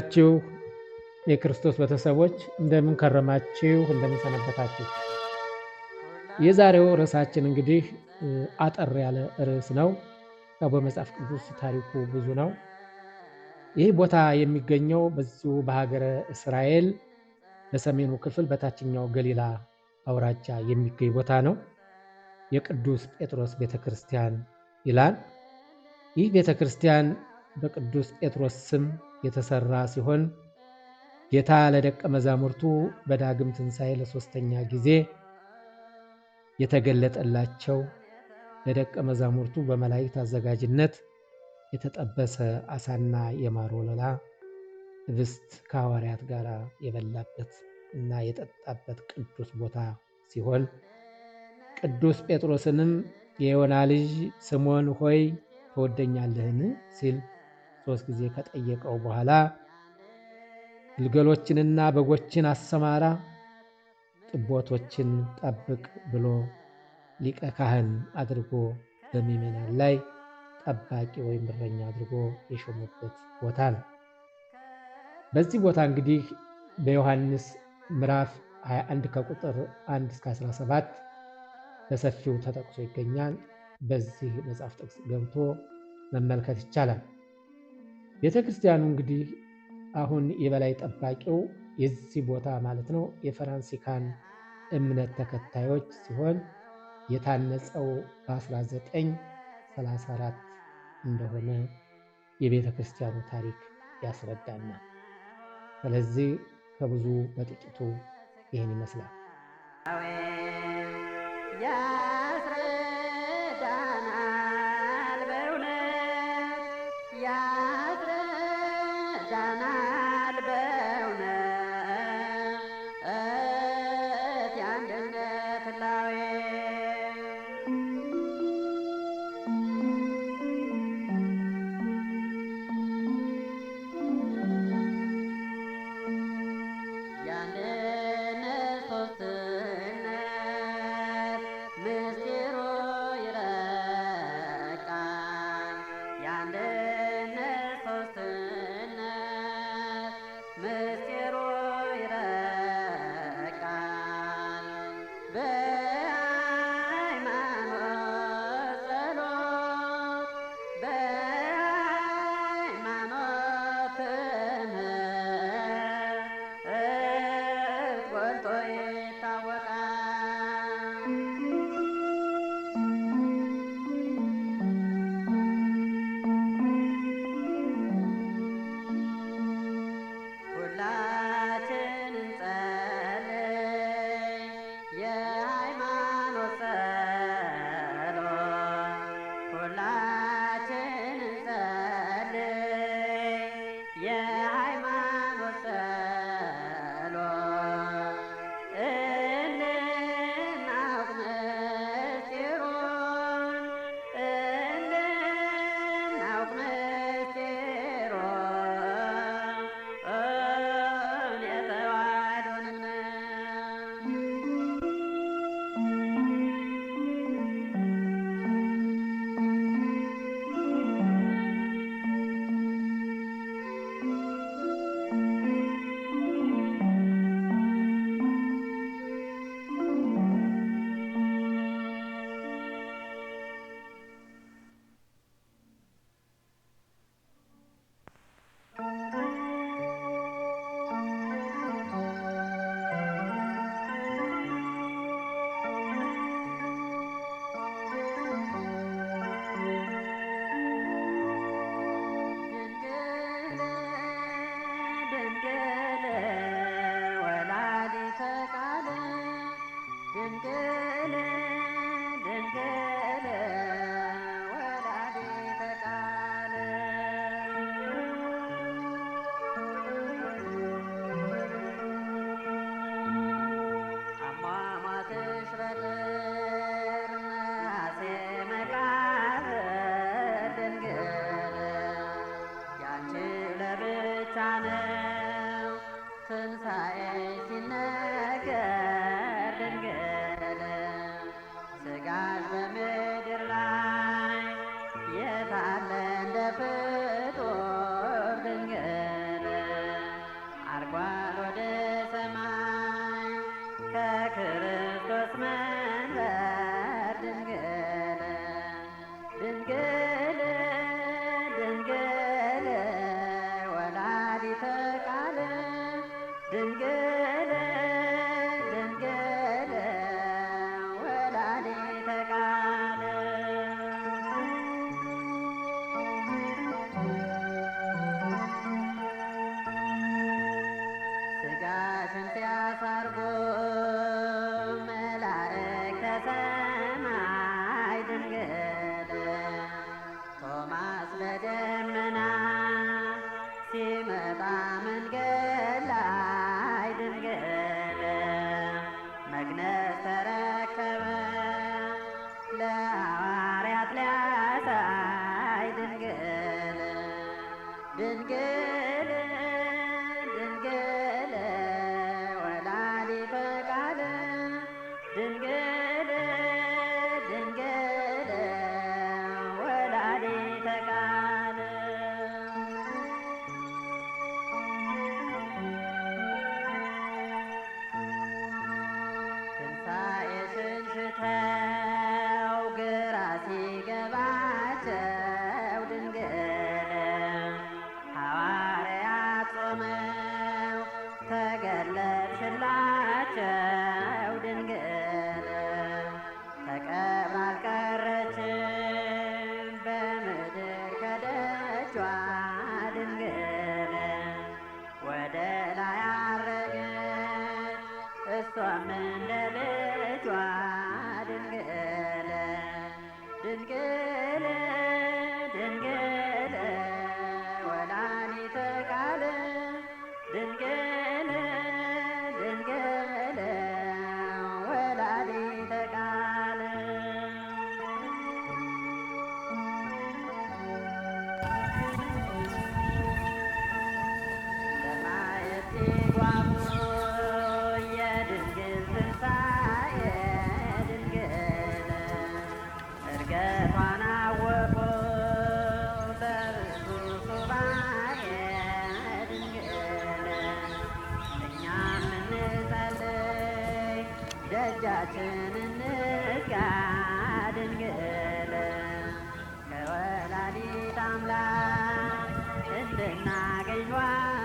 የተወደዳችሁ የክርስቶስ ቤተሰቦች እንደምን ከረማችሁ? እንደምን ሰነበታችሁ? የዛሬው ርዕሳችን እንግዲህ አጠር ያለ ርዕስ ነው። በመጽሐፍ ቅዱስ ታሪኩ ብዙ ነው። ይህ ቦታ የሚገኘው በዚሁ በሀገረ እስራኤል በሰሜኑ ክፍል በታችኛው ገሊላ አውራጃ የሚገኝ ቦታ ነው። የቅዱስ ጴጥሮስ ቤተክርስቲያን ይላል። ይህ ቤተክርስቲያን በቅዱስ ጴጥሮስ ስም የተሰራ ሲሆን ጌታ ለደቀ መዛሙርቱ በዳግም ትንሣኤ ለሶስተኛ ጊዜ የተገለጠላቸው ለደቀ መዛሙርቱ በመላእክት አዘጋጅነት የተጠበሰ አሳና የማር ወለላ ህብስት ከሐዋርያት ጋር የበላበት እና የጠጣበት ቅዱስ ቦታ ሲሆን ቅዱስ ጴጥሮስንም የዮና ልጅ ስምዖን ሆይ ትወደኛለህን ሲል 3 ጊዜ ከጠየቀው በኋላ ግልገሎችንና በጎችን አሰማራ፣ ጥቦቶችን ጠብቅ ብሎ ሊቀ ካህን አድርጎ በምእመናን ላይ ጠባቂ ወይም እረኛ አድርጎ የሾመበት ቦታ ነው። በዚህ ቦታ እንግዲህ በዮሐንስ ምዕራፍ 21 ከቁጥር 1 እስከ 17 በሰፊው ተጠቅሶ ይገኛል። በዚህ መጽሐፍ ጥቅስ ገብቶ መመልከት ይቻላል። ቤተክርስቲያኑ እንግዲህ አሁን የበላይ ጠባቂው የዚህ ቦታ ማለት ነው የፈራንሲካን እምነት ተከታዮች ሲሆን የታነጸው በ1934 እንደሆነ የቤተ ክርስቲያኑ ታሪክ ያስረዳናል። ስለዚህ ከብዙ በጥቂቱ ይህን ይመስላል። ያስረዳናል በእውነት ያስረዳናል በእውነት የአንድነት ህላዌ የአንድነት ሦስትነት ምስጢሩ ይረቃል። የአንድነት ሦስትነት ምስጢሩ ይረቃል። በሃይማኖት ጸሎት በሃይማኖት ትምህርት ጎልቶ ይታወቃል። ሁላችን እንጸልይ የሃይማኖት ጸሎት ሁላችን እንጸልይ የሃይማኖት ጸሎት እንድናውቅ ምስጢሩን እንድናውቅ ምስጢሩን የተዋሕዶን እምነት ድንግል ወላዲተ ቃል ድንግል ድንግል ወላዲተ ቃል አሟሟትሽ በጥር ነሐሴ መቃብር ድንግል ያንቺ ለብቻ ነው ትንሣኤ ሲነገር ድንግል ሥጋሽ በምድር ላይ የታለ እንደ ፍጡር ድንግል እሷም እንደ ልጇ ድንግል ድንግል ድንግል ወላዲተ ቃል ድንግል ድንግል ወላዲተ ቃል ለማየት ሲጓጉ የድንግል ትንሣኤ ድንግል እርገቷን አወቁ በብዙ ሱባኤ ድንግል እኛም እንጸልይ ደጃችን እንዝጋ ድንግል ከወላዲተ አምላክ እንድናገኟት